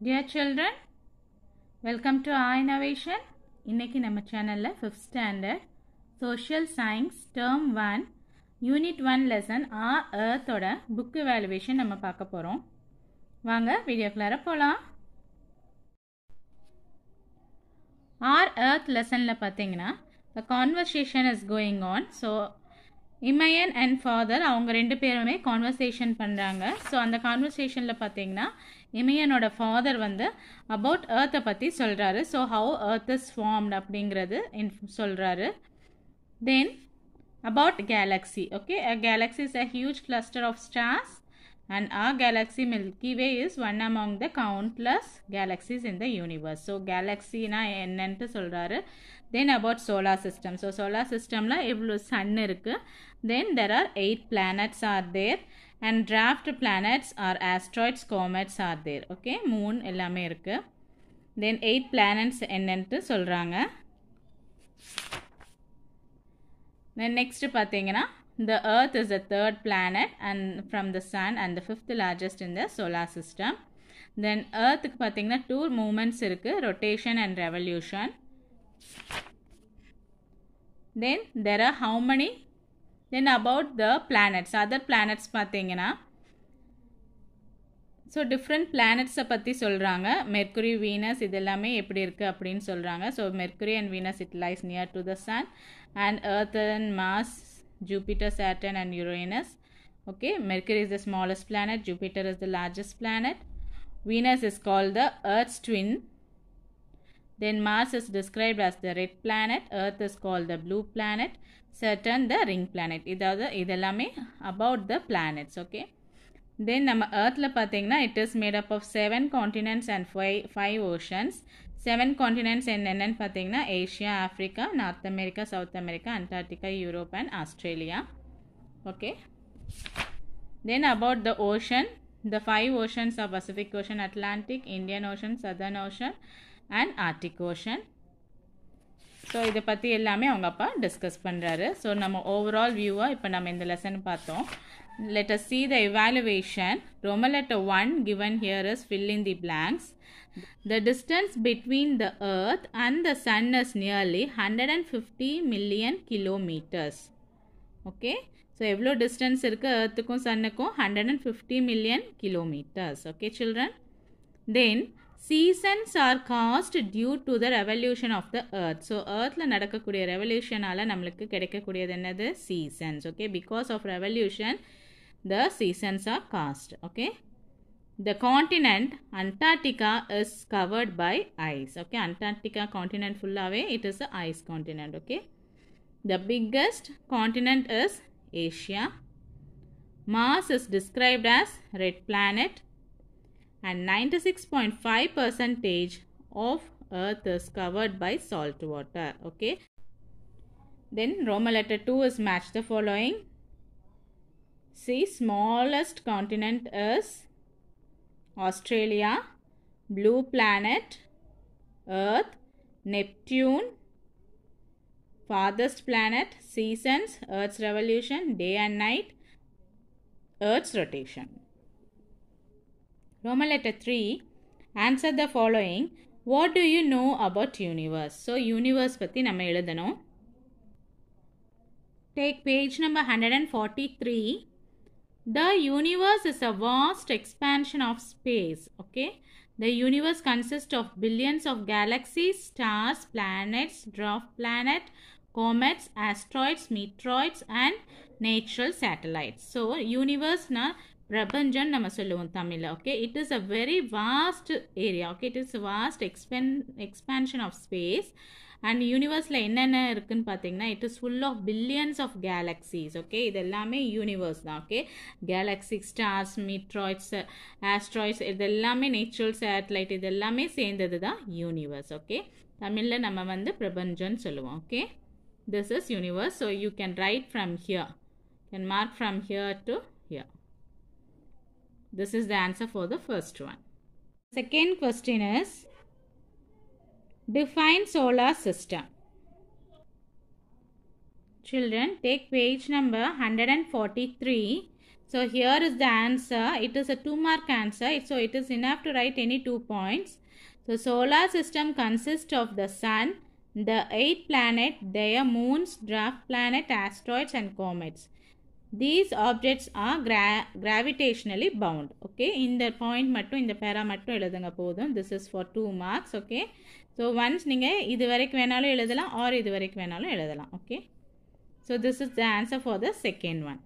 Dear children, welcome to our innovation. இன்னைக்கு நம்ம சேனல்ல 5th standard social science term 1 unit 1 lesson our earth ஓட book evaluation நம்ம பார்க்க போறோம். வாங்க வீடியோக்குள்ள போலாம். our earth lessonல பாத்தீங்கன்னா the conversation is going on. So Imayan and father அவங்க ரெண்டு பேருமே கான்வர்சேஷன் பண்ணுறாங்க. ஸோ அந்த கான்வர்சேஷனில் பார்த்தீங்கன்னா இமயனோட ஃபாதர் வந்து அபவுட் எர்த்தை பற்றி சொல்கிறாரு. So how earth is formed அப்படிங்கிறது சொல்கிறாரு. Then about galaxy. Okay, galaxy is a huge cluster of stars and our galaxy Milky Way is one among the countless galaxies in the universe. So galaxy na என்னன்னு சொல்றாரு. Then about solar system. So solar systemல எவ்வளவு sun இருக்கு. Then there are 8 planets are there and dwarf planets are asteroids, comets are there. Okay, moon எல்லாமே இருக்கு. Then 8 planets என்னன்னு சொல்றாங்க. Then next பாத்தீங்கன்னா the earth is the third planet and from the sun and the fifth largest in the solar system. Then earth க்கு பாத்தீங்கன்னா two movements இருக்கு, rotation and revolution. Then there are how many? Then about the planets, other planets பாத்தீங்கன்னா so different பிளானட்ஸை பற்றி சொல்கிறாங்க. Mercury, Venus இதெல்லாமே எப்படி இருக்குது அப்படின்னு சொல்கிறாங்க. So Mercury and Venus it lies near to the sun and earth and Mars, Jupiter, Saturn and Uranus. Okay, Mercury is the smallest planet, Jupiter is the largest planet, Venus is called the Earth's twin, then Mars is described as the red planet, Earth is called the blue planet, Saturn the ring planet. இதெல்லாமே about the planets. Okay, then நம்ம Earthல பார்த்தீங்கன்னா it is made up of 7 continents and 5 oceans. 7 continents என்னென்னு பார்த்தீங்கன்னா Asia, Africa, North America, South America, Antarctica, Europe and Australia. Okay, then about the ocean, the 5 oceans are Pacific Ocean, Atlantic, Indian Ocean, Southern Ocean and Arctic Ocean. So இதை பற்றி எல்லாமே அவங்க அப்பா discuss பண்ணுறாரு. So நம்ம overall வியூவாக இப்போ நம்ம இந்த லெசன் பார்த்தோம். Let us see the evaluation. Roman letter 1 given here is fill in the blanks. The distance between the earth and the sun is nearly 150 million kilometers. Okay, so எவ்வளோ distance இருக்கு earthக்கும் sunக்கும்? 150 million kilometers. Okay children, then seasons are caused due to the revolution of the earth. So earthல நடக்கக்கூடிய revolutionால நம்மளுக்கு கிடைக்கக்கூடியது என்னது? Seasons. Okay, because of revolution the seasons are caused. Okay, the continent Antarctica is covered by ice. Okay, Antarctica continent fullave it is a ice continent. Okay, the biggest continent is Asia. Mars is described as red planet and 96.5% of earth is covered by salt water. Okay, then Roman letter 2 is match the following. See, smallest continent is Australia, blue planet, Earth, Neptune, farthest planet, seasons, Earth's revolution, day and night, Earth's rotation. Roman letter 3, answer the following. What do you know about universe? So, universe பத்தி நம்ம எழுதணும். Take page number 143. The universe is a vast expansion of space. Okay, the universe consists of billions of galaxies, stars, planets, dwarf planet, comets, asteroids, meteoroids and natural satellites. So universe na பிரபஞ்சம் நம்ம சொல்லுவோம் தமிழ்ல. Okay, it is a very vast area. Okay, it is a vast expansion of space. And யூனிவர்ஸில் என்னென்ன இருக்குன்னு பார்த்தீங்கன்னா it is full of billions of galaxies. Okay, இது எல்லாமே யூனிவர்ஸ் தான். Okay, galaxy, stars, meteoroids, asteroids இது எல்லாமே நேச்சுரல் சேட்டலைட் இது எல்லாமே சேர்ந்தது தான் யூனிவர்ஸ். ஓகே, தமிழில் நம்ம வந்து பிரபஞ்சம்னு சொல்லுவோம். Okay, this is universe. So you can right from here, can mark from here to hear. This is the answer for the first one. Second question is define solar system. Children, take page number 143. So here is the answer. It is a 2-mark answer. So it is enough to write any 2 points. So solar system consists of the sun, the 8 planets, their moons, dwarf planet, asteroids and comets. These objects are gravitationally bound. Okay, in the point mattum in the para mattum eludunga podum. This is for 2 marks. Okay, so once ninga idu varaikku venalum eludhalam or idu varaikku venalum eludhalam. Okay, so this is the answer for the second one.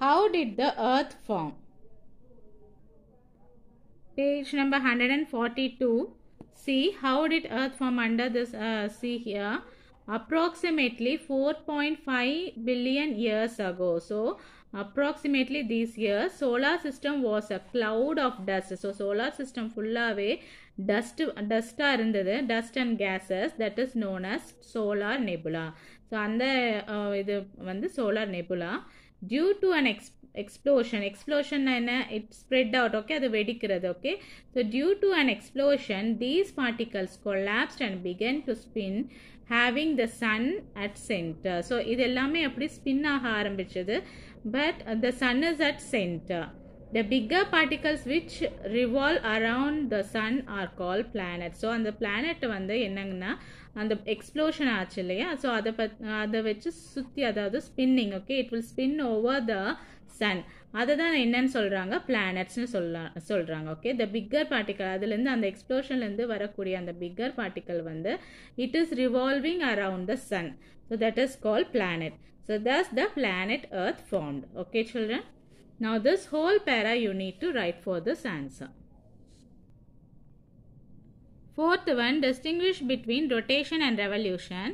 How did the earth form? Page number 142. See, how did earth form under this see here? Approximately 4.5 billion years ago. So approximately these years, solar system was a cloud of dust. So solar system fullave dust irundhathu, dust and gases, that is known as solar nebula. So andha idu vandu solar nebula. Due to an explosion na it spread out. Okay, adu vedikkirathu. Okay, so due to an explosion, these particles collapsed and began to spin, having the sun at center. So இது எல்லாமே அப்படி spin ஆக ஆரம்பிச்சது, but the sun is at center. The bigger particles which revolve around the sun are called planets. So அந்த planet வந்து என்னங்கன்னா அந்த explosion ஆச்சு இல்லையா, ஸோ அதை வச்சு சுற்றி, அதாவது spinning. Okay, it will spin over the sun. அதை தான் என்னன்னு சொல்கிறாங்க, பிளானட்ஸ்னு சொல்கிறாங்க. ஓகே, த பிக்கர் பார்ட்டிக்கல், அதுலேருந்து அந்த எக்ஸ்ப்ளோஷன்லேருந்து வரக்கூடிய அந்த பிக்கர் பார்ட்டிக்கல் வந்து it is revolving around the sun. So that is called planet. So thus the planet earth formed. Okay children, now this whole para you need to write for this answer. Fourth one, distinguish between rotation and revolution.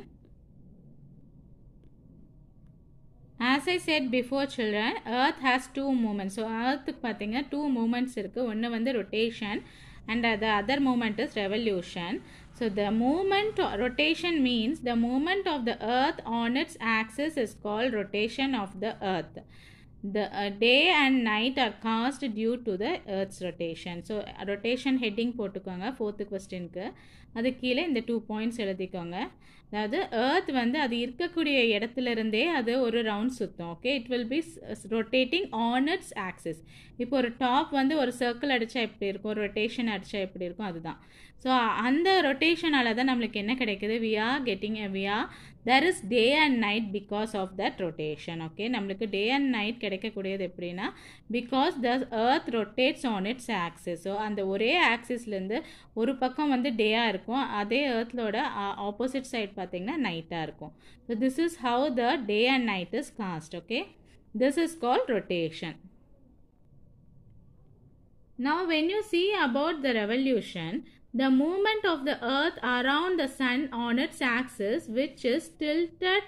As I said before children, earth has 2 movements. So earth பார்த்தீங்கன்னா 2 movements இருக்கு. ஒன்று வந்து rotation and the other movement is revolution. So the movement rotation means the movement of the earth on its axis is called rotation of the earth. The day and night are caused due to the earth's rotation. So rotation heading போட்டுக்கோங்க 4th questionக்கு. அது கீழே இந்த 2 points எழுதிக்கோங்க. அதாவது earth வந்து அது இருக்கக்கூடிய இடத்துல இருந்தே அது ஒரு ரவுண்ட் சுற்றும். Okay, it will be rotating on it's axis. இப்போ ஒரு டாப் வந்து ஒரு சர்க்கிள் அடித்தா எப்படி இருக்கும், ஒரு ரொட்டேஷன் அடித்தா எப்படி இருக்கும், அதுதான். ஸோ அந்த ரொட்டேஷனால தான் நம்மளுக்கு என்ன கிடைக்குது, there is day and night because of that rotation. Okay, நம்மளுக்கு day and night கிடைக்கக்கூடியது எப்படின்னா, because the earth rotates on its axis. So அந்த ஒரே ஆக்சிஸ்லேருந்து ஒரு பக்கம் வந்து டேயாக இருக்கும், அதே earthலோட ஆப்போசிட் சைட் பார்த்தீங்கன்னா நைட்டாக இருக்கும். So this is how the day and night is caused. Okay, this is called rotation. Now when you see about the revolution, the movement of the earth around the sun on its axis, which is tilted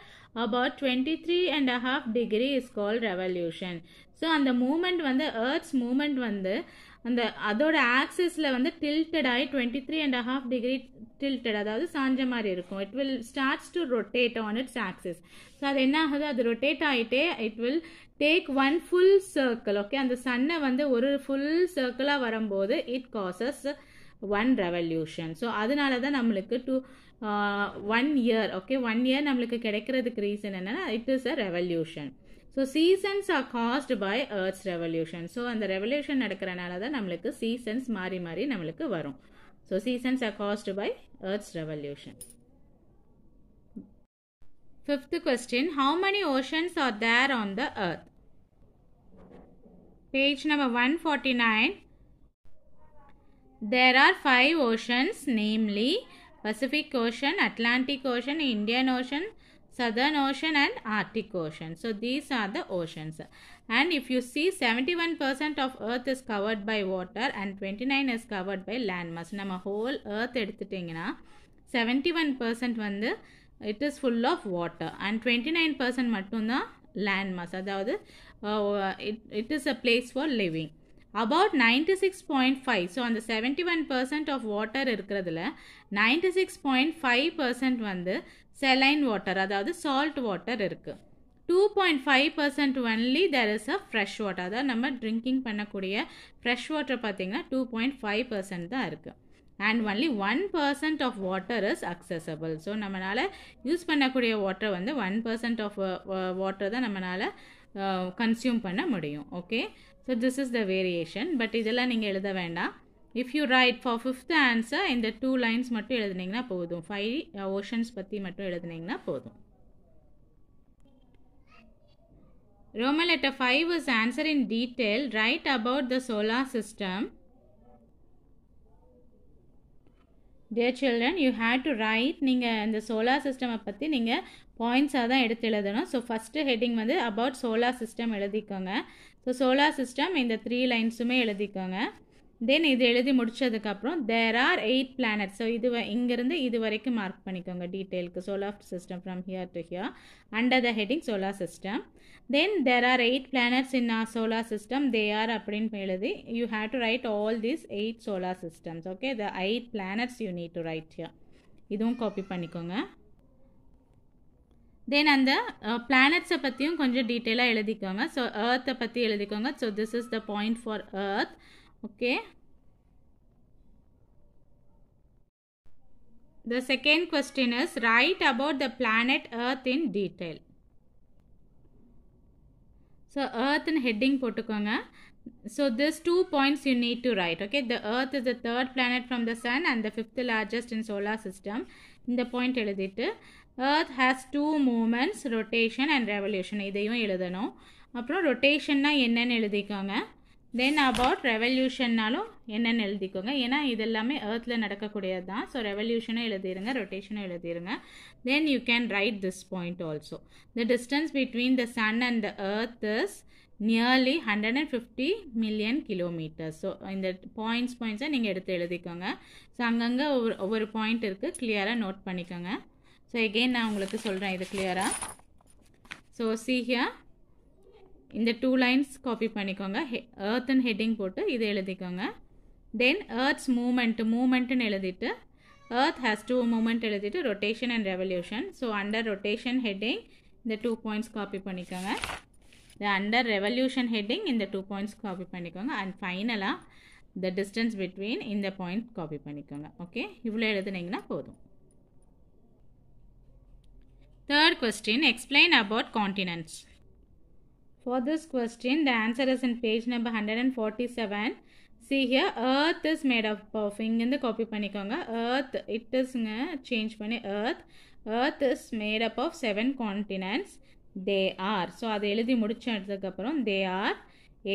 about 23.5 degree, is called revolution. So and the movement வந்து earth's movement வந்து அந்த அதோட ஆக்சிஸில் வந்து tilted ஆகி 23.5 degree tilted, அதாவது சாஞ்ச மாதிரி இருக்கும். It will starts to rotate on it's axis. So அது என்ன ஆகுது, அது ரொட்டேட் ஆகிட்டே it will take one full circle. Okay, அந்த சன்னை வந்து ஒரு ஃபுல் சர்க்கிளாக வரும்போது இட் காசஸ் 1 revolution. ஸோ அதனால தான் நம்மளுக்கு 1 year. ஓகே, 1 year நம்மளுக்கு கிடைக்கிறதுக்கு ரீசன் என்னன்னா, it is a revolution. So seasons are caused by earth's revolution. So அந்த ரெவல்யூஷன் நடக்கிறனால தான் நம்மளுக்கு சீசன்ஸ் மாறி மாறி நம்மளுக்கு வரும். So seasons are caused by earth's revolution. 5th question, how many oceans are there on the earth? Page number 149. There are 5 oceans, namely Pacific Ocean, Atlantic Ocean, Indian Ocean, Southern Ocean and Arctic Ocean. So these are the oceans. And if you see, 71% of earth is covered by water and 29 is covered by land mass. நம்ம whole earth எடுத்துட்டிங்கன்னா 71% வந்து it is full of water and 29% மட்டும்தான் land mass. அதாவது it is a place for living. About 96.5. So அந்த 71% of water இருக்கிறதுல 96.5% வந்து saline water, அதாவது salt water இருக்குது. 2.5% only there is a fresh water, அதாவது நம்ம ட்ரிங்கிங் பண்ணக்கூடிய ஃப்ரெஷ் வாட்டர் பார்த்திங்கன்னா 2.5% தான் இருக்குது. and only 1% of water is accessible. So நம்மளால் யூஸ் பண்ணக்கூடிய வாட்டர் வந்து 1% of water தான் நம்மளால் கன்சியூம் பண்ண முடியும். Okay, so this is the variation. But இதெல்லாம் நீங்கள் எழுத வேண்டாம். If you right for 5th answer இந்த 2 lines மட்டும் எழுதுனீங்கன்னா போதும். 5 oceans பற்றி மட்டும் எழுதுனீங்கன்னா போதும். Roman letter 5 is answer in detail. Write about the solar system. Dear children, you had to write. நீங்கள் இந்த solar system பற்றி நீங்கள் பாயிண்ட்ஸாக தான் எடுத்து எழுதணும். ஸோ ஃபஸ்ட்டு ஹெட்டிங் வந்து about solar system எழுதிக்கோங்க. ஸோ solar system இந்த 3 linesமே எழுதிக்கோங்க. தென் இது எழுதி முடித்ததுக்கப்புறம் there are 8 planets. ஸோ இது இங்கேருந்து இது வரைக்கும் மார்க் பண்ணிக்கோங்க டீட்டெயிலுக்கு. solar system from here to here under the heading solar system. Then there are 8 planets in our solar system. They are அப்படின்னு எழுதி you have to write all these 8 solar systems. Okay, the 8 planets you need to write here. இதுவும் copy பண்ணிக்கோங்க. தென் அந்த பிளானட்ஸை பற்றியும் கொஞ்சம் டீட்டெயிலாக எழுதிக்கோங்க. So எர்த்தை பற்றி எழுதிக்கோங்க. So this is the point for earth. Okay, the second question is write about the planet earth in detail. So earth in heading போட்டுக்கோங்க. So these 2 points you need to write. Okay, the earth is the 3rd planet from the sun and the 5th largest in solar system. இந்த point எழுதிட்டு earth has 2 movements, rotation and revolution. இதையும் எழுதணும். அப்புறம் ரொட்டேஷன்னா என்னன்னு எழுதிக்கோங்க. தென் about ரெவல்யூஷன்னாலும் என்னென்னு எழுதிக்கோங்க. ஏன்னா இது எல்லாமே எர்த்தில் நடக்கக்கூடியது தான். ஸோ ரெவல்யூஷனும் எழுதிருங்க, ரொட்டேஷனும் எழுதிருங்க. Then you can write this point also. The distance between the sun and the earth is nearly 150 million kilometers. So இந்த பாயிண்ட்ஸை நீங்கள் எடுத்து எழுதிக்கோங்க. ஸோ அங்கங்கே ஒவ்வொரு பாயிண்ட் இருக்குது, கிளியராக நோட் பண்ணிக்கோங்க. ஸோ எகெயின் நான் உங்களுக்கு சொல்கிறேன் இது கிளியராக. ஸோ see here இந்த 2 lines காப்பி பண்ணிக்கோங்க. earth and heading போட்டு இது எழுதிக்கோங்க. தென் earth's மூமெண்ட்டுன்னு எழுதிட்டு earth has 2 movement எழுதிட்டு rotation and revolution. So under rotation heading இந்த 2 points காப்பி பண்ணிக்கோங்க. அண்டர் ரெவல்யூஷன் ஹெட்டிங் இந்த 2 points காப்பி பண்ணிக்கோங்க. அண்ட் ஃபைனலாக the distance between இந்த பாயிண்ட் காப்பி பண்ணிக்கோங்க. ஓகே, இவ்வளோ எழுதுனீங்கன்னா போதும். Third question, explain about continents. For this question, the answer is in page number 147. See here, earth is made up of, இங்கிருந்து copy பண்ணிக்கோங்க. earth, it isங்க change பண்ணி earth is made up of 7 continents. They are, so அதை எழுதி முடிச்சதுக்கப்புறம் they are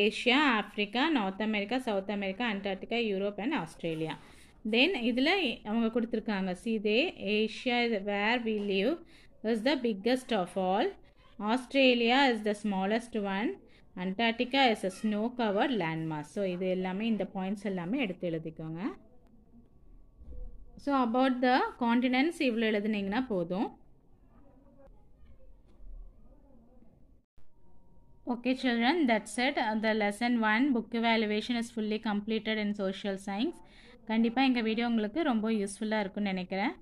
Asia, Africa, North America, South America, Antarctica, Europe and Australia. Then இதில் அவங்க கொடுத்துருக்காங்க. See, they Asia where we live is the biggest of all. Australia is the smallest one. Antarctica is a snow covered landmass. So இது எல்லாமே இந்த points எல்லாமே எடுத்து எழுதிக்கோங்க. So about the continents இவ்வளோ எழுதுனீங்கன்னா போதும். Okay children, that's it. The lesson 1 book evaluation is fully completed in social science. கண்டிப்பாக எங்கள் வீடியோ உங்களுக்கு ரொம்ப யூஸ்ஃபுல்லாக இருக்குன்னு நினைக்கிறேன்.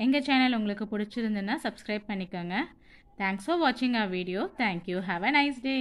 எங்கள் சேனல் உங்களுக்கு பிடிச்சிருந்துன்னா சப்ஸ்கிரைப் பண்ணிக்கோங்க. தேங்க்ஸ் ஃபார் வாட்சிங் our video. Thank you. Have a nice day.